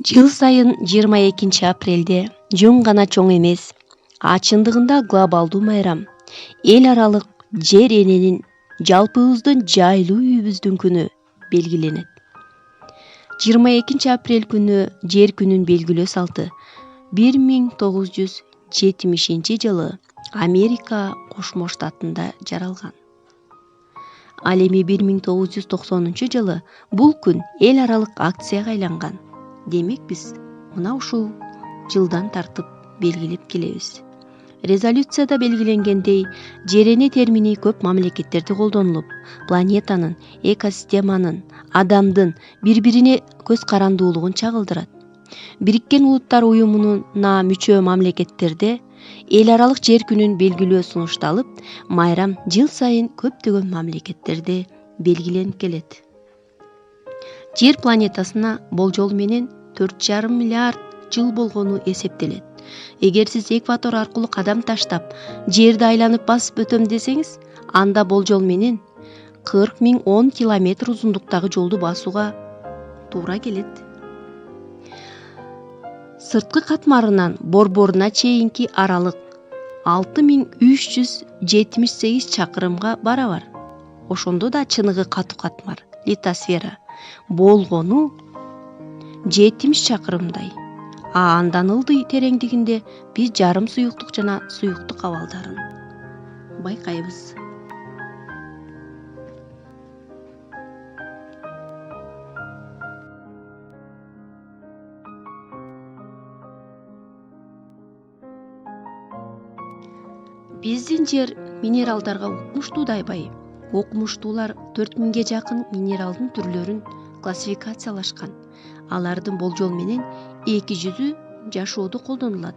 Жыл сайын 22 апрелде жөн гана чоң эмес, а чындыгында глобалдуу майрам, эл аралык жер эненин жалпыбыздын жайлуу үйүбүздүн күнү белгиленет. 22 апрель күнү жер күнүн белгилөө салты 1970 жылы Америка Кошмо Штатында жаралган. Ал эми 1990 жылы бул күн эл аралык акцияга айланган. Демек биз мына ушул жылдан тартып белгилеп келебиз. Резолюцияда белгиленгендей, жер эне термини көп мамлекеттерде колдонулуп, планетанын, экосистеманын, адамдын бири-бирине көз карандуулугун чагылдырат. Бириккен Улуттар Уюмуна мүчө мамлекеттерде эл аралык жер күнүн белгилөө сунушталып, майрам жыл сайын көптөгөн мамлекеттерде белгиленип келет. Жер планетасына болжол менен 4,5 миллиард жыл болгону эсептелет. Эгер сиз экватор аркылуу кадам таштап, жерди айланып басып өтөм десеңиз, анда болжол менен 40,010 километр узундуктагы жолду басууга туура келет. Сырткы катмарынан борборуна чейинки аралык 6378 чакырымга барабар. Ошондо да чыныгы катуу катмар, литосфера, болгону 70 чакырымдай. А андан ылдый тереңдигинде биз жарым суюктук жана суюктук абалдарын байкайбыз. Биздин жер минералдарга укмуштуудай бай. Окумуштуулар 4000ге жакын минералдын түрлөрүн классификациялашкан. Алардын болжол менен 200-ү жашоодо колдонулат.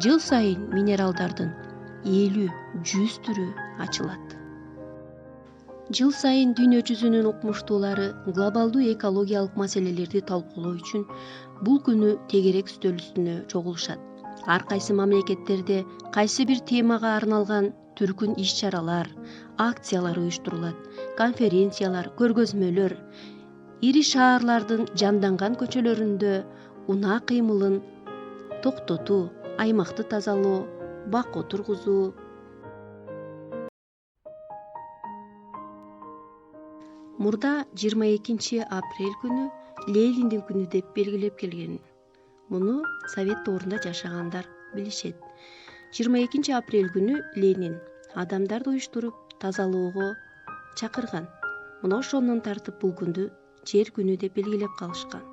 Жыл сайын минералдардын 50-100 түрү ачылат. Жыл сайын дүйнө жүзүнүн окумуштуулары глобалдуу экологиялык маселелерди талкуулоо үчүн бул күнү тегерек үстөл үстүнө чогулушат. Ар кайсы мамлекеттерде кайсы бир темага арналган түркүн иш-чаралар, акциялар уюштурулат, конференциялар, көргөзмөлөр, ири шаарлардын жанданган көчөлөрүндө унаа кыймылын токтотуу, аймакты тазалоо, бак отургузуу. Мурда 22 апрель күнү Лениндин күнү деп белгилеп келген. Муну Совет доорунда жашагандар билишет. 22 апрель күнү Ленин адамдарды уюштуруп тазалоого чакырган. Мына ошондон тартып бул күндү жер күнү деп белгилеп калышкан.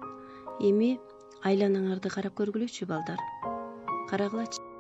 Эми айланаңарды карап көргүлөчү балдар. Карагылачы.